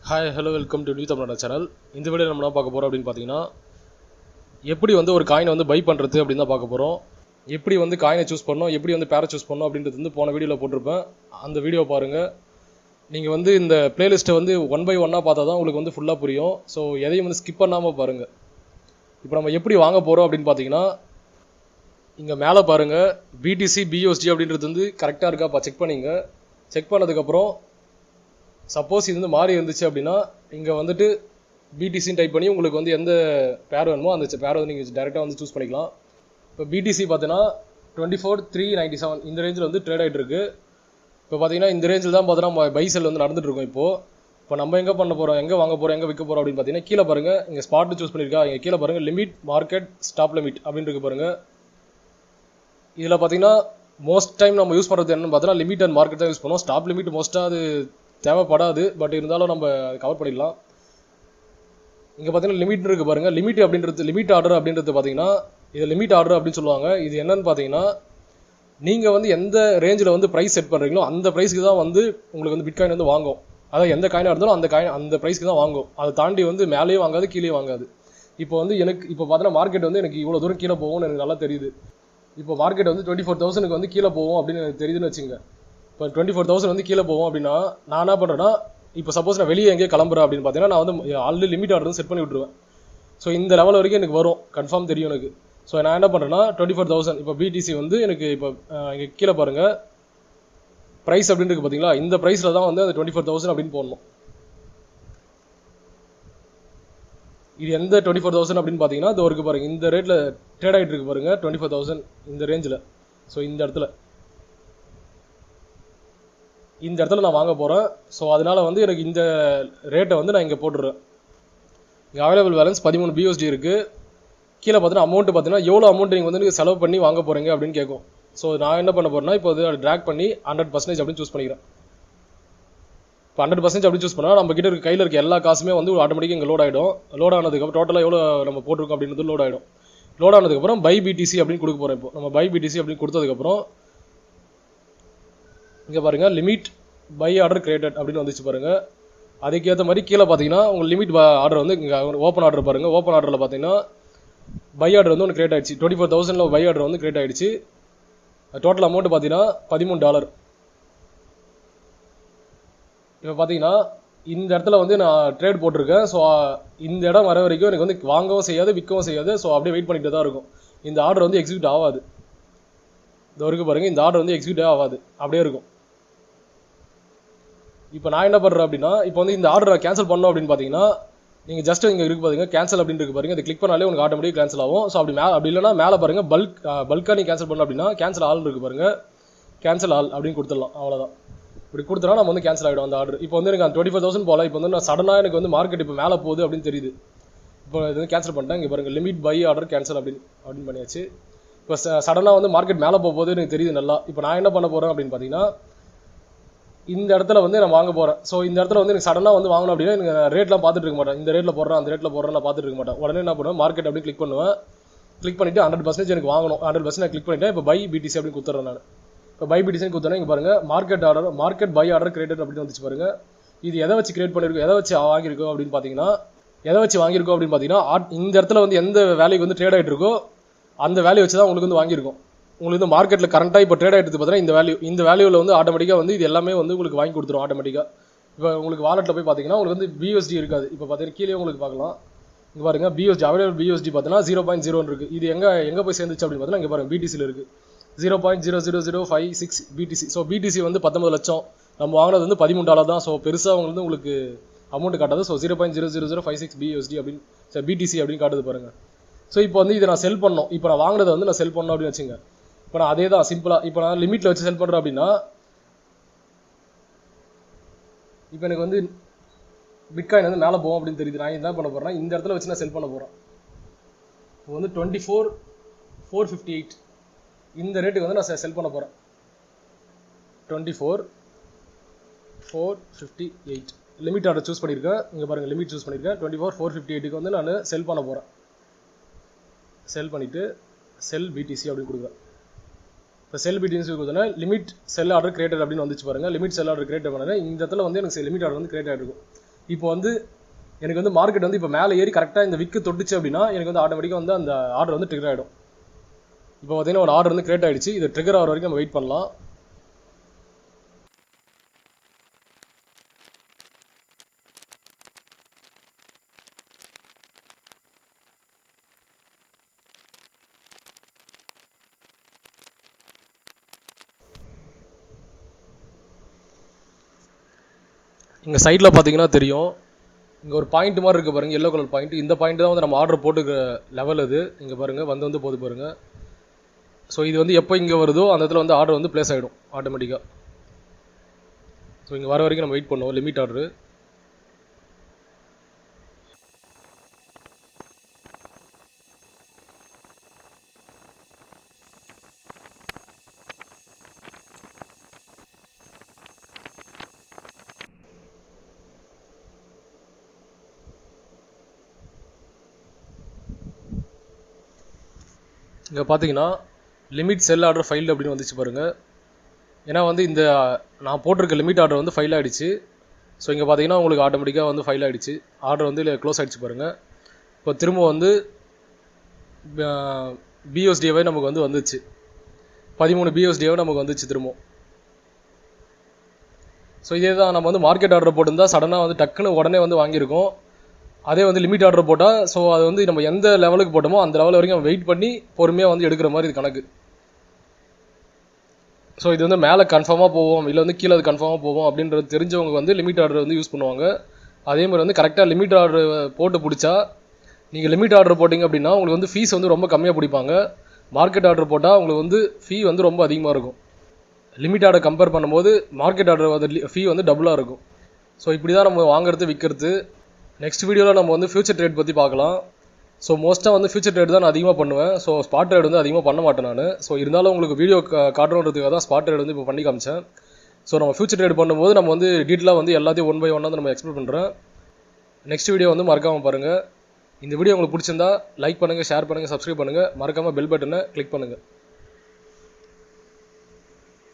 Hi hello welcome to new Tamil Nadu channel. இந்த video நம்ம என்ன பார்க்க போகிறோம் அப்படின்னு பார்த்தீங்கன்னா, எப்படி வந்து ஒரு காயினை வந்து பை பண்ணுறது அப்படின்னு தான் பார்க்க போகிறோம். எப்படி வந்து காயினை சூஸ் பண்ணோம், எப்படி வந்து பேரை சூஸ் பண்ணோம் அப்படின்றது வந்து போன வீடியோவில் போட்டிருப்பேன். அந்த வீடியோ பாருங்கள். நீங்கள் வந்து இந்த பிளேலிஸ்ட்டை வந்து ஒன் பை ஒன்னாக பார்த்தா தான் உங்களுக்கு வந்து ஃபுல்லாக புரியும். ஸோ எதையும் வந்து ஸ்கிப் பண்ணாமல் பாருங்கள். இப்போ நம்ம எப்படி வாங்க போகிறோம் அப்படின்னு பார்த்தீங்கன்னா, இங்கே மேலே பாருங்கள் பிடிசி பியூஎஸ்டி அப்படின்றது வந்து கரெக்டாக இருக்காப்பா செக் பண்ணிங்க. செக் பண்ணதுக்கப்புறம் சப்போஸ் இது வந்து மாறி இருந்துச்சு அப்படின்னா இங்கே வந்துட்டு பிடிசின்னு டைப் பண்ணி உங்களுக்கு வந்து எந்த பேர் வேணுமோ அந்த பேரை வந்து நீங்கள் டேரெக்டாக வந்து சூஸ் பண்ணிக்கலாம். இப்போ பிடிசி பார்த்தீங்கன்னா 24,397 இந்த ரேஞ்சில் வந்து ட்ரேட் ஆகிட்டு இருக்கு. இப்போ பார்த்தீங்கன்னா இந்த ரேஞ்சில் தான் பார்த்தீங்கன்னா பை செல் வந்து நடந்துட்டு இருக்கும். இப்போ நம்ம எங்கே பண்ண போகிறோம், எங்கே வாங்க போகிறோம், எங்கே விற்க போகிறோம் அப்படின்னு பார்த்தீங்கன்னா கீழே பாருங்கள் இங்கே ஸ்பாட் சூஸ் பண்ணியிருக்கா. இங்கே கீழே பாருங்கள் லிமிட் மார்க்கெட் ஸ்டாப் லிமிட் அப்படின்னு இருக்கு பாருங்கள். இதில் பார்த்தீங்கன்னா மோஸ்ட் டைம் நம்ம யூஸ் பண்ணுறது என்னன்னு பார்த்தீங்கன்னா லிமிட் அண்ட் மார்க்கெட் தான் யூஸ் பண்ணுவோம். ஸ்டாப் லிமிட் மோஸ்ட்டாக அது தேவைப்படாது, பட் இருந்தாலும் நம்ம கவர் பண்ணிடலாம். இங்கே பார்த்தீங்கன்னா லிமிட் இருக்குது பாருங்கள். லிமிட் அப்படின்றது லிமிட் ஆர்டர் அப்படின்றது பார்த்தீங்கன்னா இது லிமிட் ஆர்டர் அப்படின்னு சொல்லுவாங்க. இது என்னன்னு பார்த்தீங்கன்னா நீங்கள் வந்து எந்த ரேஞ்சில் வந்து ப்ரைஸ் செட் பண்ணுறீங்களோ அந்த ப்ரைஸ்க்கு தான் வந்து உங்களுக்கு வந்து பிட்காயின் வந்து வாங்கும். அதாவது எந்த காயினாக இருந்தாலும் அந்த ப்ரைஸ்க்கு தான் வாங்கும். அதை தாண்டி வந்து மேலேயும் வாங்காது கீழே வாங்காது. இப்போ வந்து எனக்கு இப்போ பார்த்தீங்கன்னா மார்க்கெட் வந்து எனக்கு இவ்வளோ தூரம் கீழே போகும்னு எனக்கு நல்லா தெரியுது. இப்போ மார்க்கெட் வந்து 24,000 வந்து கீழே போகும் அப்படின்னு எனக்கு தெரியுதுன்னு வச்சுங்க. இப்போ 24,000 வந்து கீழே போகும் அப்படின்னா நான் என்ன பண்ணுறேன்னா, இப்போ சப்போஸ் நான் வெளியே எங்கேயே கிளம்புறேன் அப்படின்னு பார்த்தீங்கன்னா நான் வந்து ஆல்ரெடி லிமிட் ஆர்டர் செட் பண்ணி விட்டுருவேன். ஸோ இந்த லெவல் வரைக்கும் எனக்கு வரும், கன்ஃபார்ம் தெரியும் எனக்கு. ஸோ நான் என்ன பண்ணுறேன்னா 24,000 இப்போ பிடிசி வந்து எனக்கு இப்போ இங்கே கீழே பாருங்கள் ப்ரைஸ் அப்படின்னு இருக்குது பார்த்தீங்களா, இந்த ப்ரைஸில் தான் வந்து அந்த 24,000 அப்படின்னு போடணும். இது எந்த 24,000 அப்படின்னு பார்த்தீங்கன்னா இது இருக்கு பாருங்கள், இந்த ரேட்டில் ட்ரேட் ஆகிட்டு இருக்கு பாருங்கள் 24,000 இந்த ரேஞ்சில். ஸோ இந்த இடத்துல நான் வாங்க போகிறேன். ஸோ அதனால் வந்து எனக்கு இந்த ரேட்டை வந்து நான் இங்கே போட்டுடுறேன். இங்கே அவைலபிள் பேலன்ஸ் 13 பியூஎஸ்டி இருக்குது. கீழே பார்த்தீங்கன்னா அமௌண்ட்டு பார்த்தீங்கன்னா எவ்வளோ அமௌண்ட் நீங்கள் வந்து செலவு பண்ணி வாங்க போகிறீங்க அப்படின்னு கேட்கும். ஸோ நான் என்ன பண்ண போகிறேன்னா இப்போ வந்து அதை ட்ராக் பண்ணி 100% அப்படின்னு சூஸ் பண்ணிக்கிறேன். இப்போ 100% அப்படி சூஸ் பண்ணால் நம்ம கிட்ட இருக்க கையில் இருக்க எல்லா காசுமே வந்து ஆட்டோமேட்டிக்காக இங்கே லோட் ஆகிடும். லோட் ஆனதுக்கப்புறம் டோட்டலாக எவ்வளோ நம்ம போட்டிருக்கோம் அப்படின்றது லோட் ஆகிடும். லோட் ஆனதுக்கப்புறம் பை பிடிசி அப்படின்னு கொடுக்க போகிறேன். இப்போ நம்ம பை பிடிசி அப்படின்னு கொடுத்ததுக்கப்புறம் இங்கே பாருங்கள் லிமிட் பை ஆர்டர் கிரியேட்டட் அப்படின்னு வந்துச்சு பாருங்கள். அதுக்கேற்ற மாதிரி கீழே பார்த்தீங்கன்னா உங்கள் லிமிட் ஆர்டர் வந்து இங்கே ஓப்பன் ஆர்டர் பாருங்கள். ஓப்பன் ஆர்டரில் பார்த்தீங்கன்னா பை ஆர்டர் வந்து ஒன்று கிரியேட் ஆகிடுச்சு. 24,000 பை ஆர்டர் வந்து கிரியேட் ஆகிடுச்சு. டோட்டல் அமௌண்ட் பார்த்தீங்கன்னா $13. இப்போ பார்த்தீங்கன்னா இந்த இடத்துல வந்து நான் ட்ரேட் போட்டிருக்கேன். ஸோ இந்த இடம் வர வரைக்கும் எனக்கு வந்து வாங்கவும் செய்யாது விற்கவும் செய்யாது. ஸோ அப்படியே வெயிட் பண்ணிட்டு தான் இருக்கும். இந்த ஆர்டர் வந்து எக்ஸிக்யூட் ஆகாது. இந்த வரைக்கும் பாருங்கள் இந்த ஆர்டர் வந்து எக்ஸிக்யூட்டே ஆகாது, அப்படியே இருக்கும். இப்போ நான் என்ன பண்ணுறேன் அப்படின்னா இப்போ வந்து இந்த ஆர்டரை கேன்சல் பண்ணோம் அப்படின்னு பார்த்தீங்கன்னா நீங்கள் ஜஸ்ட் இங்கே இருக்கு பாருங்க கேன்சல் அப்படின்னு இருக்கு பாருங்க. அதை கிளிக் பண்ணாலே உங்களுக்கு ஆட்டோமேட்டிக் கேன்சல் ஆகும். ஸோ அப்படி இல்லைனா மேலே பாருங்கள் பல்காக நீங்கள் கேன்சல் பண்ணோம் அப்படின்னா கேன்சல் ஆல் இருக்கு பாருங்கள். கேன்சல் ஆல் அப்படின்னு கொடுத்துடலாம், அவ்வளோதான். இப்படி கொடுத்தனா நம்ம வந்து கேன்சல் ஆகிடும் அந்த ஆர்டர். இப்போ வந்து எனக்கு அந்த 24,000 போல இப்போ வந்து நான் சடனாக எனக்கு வந்து மார்க்கெட் இப்போ மேலே போகுது அப்படின்னு தெரியுது. இப்போ இது வந்து கேன்சல் பண்ணிட்டேன். இங்கே பாருங்கள் லிமிட் பை ஆர்டர் கேன்சல் அப்படின்னு பண்ணியாச்சு. இப்போ சடனாக வந்து மார்க்கெட் மேலே போகும்போது எனக்கு தெரியுது நல்லா. இப்போ நான் என்ன பண்ண போகிறேன் அப்படின்னு பார்த்தீங்கன்னா இந்த இடத்துல வந்து நான் வாங்க போகிறேன். ஸோ இந்த இடத்துல வந்து எனக்கு சடனாக வந்து வாங்கணும் அப்படின்னா எனக்கு ரேட்லாம் பார்த்துட்டு இருக்க மாட்டேன். இந்த ரேட்டில் போடுறேன் அந்த ரேட்டில் போடுறேன் நான் பார்த்துட்டு இருக்க மாட்டேன். உடனே என்ன பண்ணுவேன், மார்க்கெட் அப்படி கிளிக் பண்ணுவேன். கிளிக் பண்ணிவிட்டு 100% எனக்கு வாங்கணும். 100% நான் கிளிக் பண்ணிவிட்டேன். இப்போ பை பிடிசி அப்படின்னு கொடுத்துறேன் நான். இப்போ பை பிடிசின்னு கொடுத்தேன்னா இங்கே பாருங்கள் மார்க்கெட் பை ஆர்டர் கிரியேட்டட் அப்படின்னு வந்துச்சு பாருங்கள். இது எதை வச்சு கிரியேட் பண்ணியிருக்கோம், எதை வச்சு வாங்கியிருக்கோம் அப்படின்னு பார்த்தீங்கன்னா இந்த இடத்துல வந்து எந்த வேல்யூக்கு வந்து ட்ரேட் ஆகிட்டு இருக்கோ அந்த வேல்யூ வச்சு தான் உங்களுக்கு வந்து வாங்கியிருக்கோம். உங்களுக்கு வந்து மார்க்கெட்டில் கரண்ட்டாக இப்போ ட்ரேட் ஆகிட்டு பார்த்தீங்கன்னா இந்த வேல்யூவில் வந்து ஆட்டோமேட்டிக்காக வந்து இது எல்லாமே வந்து உங்களுக்கு வாங்கி கொடுத்துரும் ஆட்டோமேட்டிக்காக. இப்போ உங்களுக்கு வாலெட்டில் போய் பார்த்தீங்கன்னா உங்களுக்கு வந்து பியூஎஸ்டி இருக்காது. இப்போ பார்த்தீங்கன்னா கீழே உங்களுக்கு பார்க்கலாம். இங்கே பாருங்கள் பியூஎஸ்டி அவைலபிள் பியூஎஸ்டி பார்த்தீங்கன்னா 0.0 இருக்குது. இது எங்கே போய் சேர்ந்துச்சு அப்படின்னு பார்த்தீங்கன்னா இங்கே பாருங்கள் பிடிசியில் இருக்குது 0.00056 பிடிசி. ஸோ பிடிசி வந்து 19 லட்சம், நம்ம வாங்கினது வந்து $13 தான். ஸோ பெருசாக உங்களுக்கு அமௌண்ட் காட்டாது. ஸோ 0.00056 பியூஎஸ்டி அப்படின்னு பிடிசி அப்படின்னு காட்டுது பாருங்கள். ஸோ இப்போ வந்து இதை நான் செல் பண்ணோம். இப்போ நான் வாங்கினதை வந்து நான் செல் பண்ணோம் அப்படின்னு வச்சுங்க. இப்போ நான் அதே தான் சிம்பிளாக இப்போ நான் லிமிட்டில் வச்சு செல் பண்ணுறேன் அப்படின்னா இப்போ எனக்கு வந்து பிட்காயின் வந்து மேலே போகும் அப்படின்னு தெரியுது. நான் என்ன பண்ண போகிறேன்னா இந்த இடத்துல வச்சு நான் செல் பண்ண போகிறேன். இப்போ வந்து 24,458 இந்த ரேட்டுக்கு வந்து நான் செல் பண்ண போகிறேன். 24,458 லிமிட் ஆர்டர் சூஸ் பண்ணியிருக்கேன். இங்கே பாருங்கள் லிமிட் சூஸ் பண்ணியிருக்கேன். 24,458க்கு வந்து நான் செல் பண்ண போகிறேன். செல் பண்ணிவிட்டு செல் பிடிசி அப்படின்னு கொடுக்குறேன். இப்போ செல் பிடிசி கொடுத்தோன்னா லிமிட் செல் ஆர்டர் கிரியேட்டட் அப்படின்னு வந்துச்சு பாருங்கள். லிமிட் செல் ஆர்டர் கிரியேட் பண்ணேன். இந்த இடத்துல வந்து எனக்கு லிமிட் ஆர்டர் வந்து கிரியேட் ஆகிருக்கும். இப்போ வந்து எனக்கு வந்து மார்க்கெட் வந்து இப்போ மேலே ஏறி கரெக்டாக இந்த விக்கு தொட்டுச்சு அப்படின்னா எனக்கு வந்து ஆட்டோமேட்டிக்காக வந்து அந்த ஆர்டர் வந்து ட்ரிகர் ஆகிடும். இப்போ பார்த்தீங்கன்னா ஒரு ஆர்டர் வந்து கிரியேட் ஆகிடுச்சு. இது ட்ரிகர் ஆகிற வரைக்கும் நம்ம வெயிட் பண்ணலாம். இங்கே சைடில் பார்த்தீங்கன்னா தெரியும், இங்கே ஒரு பாயிண்ட் மாதிரி இருக்குது பாருங்கள், எல்லோ கலர் பாயிண்ட். இந்த பாயிண்ட் தான் வந்து நம்ம ஆர்டர் போட்டுக்கிற லெவல். அது இங்கே பாருங்கள் வந்து போகுது பாருங்கள். ஸோ இது வந்து எப்போ இங்கே வருதோ அந்த இடத்துல வந்து ஆர்டர் வந்து பிளேஸ் ஆகிடும் ஆட்டோமேட்டிக்காக. ஸோ இங்கே வர வரைக்கும் நம்ம வெயிட் பண்ணுவோம். லிமிட் ஆர்டரு இங்கே பார்த்தீங்கன்னா லிமிட் செல் ஆர்டர் ஃபைல் அப்படின்னு வந்துச்சு பாருங்கள். ஏன்னா வந்து இந்த நான் போட்டிருக்க லிமிட் ஆர்டர் வந்து ஃபைல் ஆகிடுச்சு. ஸோ இங்கே பார்த்தீங்கன்னா உங்களுக்கு ஆட்டோமேட்டிக்காக வந்து ஃபைல் ஆகிடுச்சு. ஆர்டர் வந்து க்ளோஸ் ஆகிடுச்சு பாருங்கள். இப்போ திரும்ப வந்து பிஎஸ்டிஏவை நமக்கு வந்து வந்துச்சு, 13 பிஎஸ்டிஏவை நமக்கு வந்துச்சு திரும்ப. ஸோ இதே தான் நம்ம வந்து மார்க்கெட் ஆர்டர் போட்டிருந்தால் சடனாக வந்து டக்குன்னு உடனே வந்து வாங்கியிருக்கோம். அதே வந்து லிமிட் ஆர்டர் போட்டால் ஸோ அது வந்து நம்ம எந்த லெவலுக்கு போட்டோமோ அந்த லெவல் வரைக்கும் வெயிட் பண்ணி பொறுமையாக வந்து எடுக்கிற மாதிரி இது கணக்கு. ஸோ இது வந்து மேலே கன்ஃபார்மாக போவோம், இல்லை வந்து கீழே அது கன்ஃபார்மாக போவோம் அப்படின்றது தெரிஞ்சவங்க வந்து லிமிட் ஆர்டர் வந்து யூஸ் பண்ணுவாங்க. அதே மாதிரி வந்து கரெக்டாக லிமிட் ஆர்டர் போட்டு பிடிச்சா, நீங்கள் லிமிட் ஆர்டர் போட்டிங்க அப்படின்னா உங்களுக்கு வந்து ஃபீஸ் வந்து ரொம்ப கம்மியாக பிடிப்பாங்க. மார்க்கெட் ஆர்டர் போட்டால் உங்களுக்கு வந்து ஃபீ வந்து ரொம்ப அதிகமாக இருக்கும். லிமிட் ஆர்டர் கம்பேர் பண்ணும்போது மார்க்கெட் ஆர்டர் வந்து ஃபீ வந்து டபுளாக இருக்கும். ஸோ இப்படி தான் நம்ம வாங்குறது விற்கிறது. நெக்ஸ்ட் வீடியோவில் நம்ம வந்து ஃபியூச்சர் ட்ரேட் பற்றி பார்க்கலாம். ஸோ மோஸ்ட்டாக வந்து ஃபியூச்சர் ட்ரேட் தான் நான் அதிகமாக பண்ணுவேன். ஸோ ஸ்பாட் ட்ரேட் வந்து அதிகமாக பண்ண மாட்டேன் நான். ஸோ இருந்தாலும் உங்களுக்கு வீடியோ காட்டணுன்றதுக்காக தான் ஸ்பாட் ட்ரேட் வந்து இப்போ பண்ணி காமிச்சேன். ஸோ நம்ம ஃபியூச்சர் ட்ரேட் பண்ணும்போது நம்ம வந்து டீட்டெயிலாக வந்து எல்லாத்தையும் 1 by 1 வந்து நம்ம எக்ஸ்பிளைன் பண்ணுறேன். நெக்ஸ்ட் வீடியோ வந்து மறக்காமல் பாருங்கள். இந்த வீடியோ உங்களுக்கு பிடிச்சிருந்தா லைக் பண்ணுங்கள், ஷேர் பண்ணுங்கள், சப்ஸ்கிரைப் பண்ணுங்கள். மறக்காமல் பெல் பட்டனை கிளிக் பண்ணுங்கள்.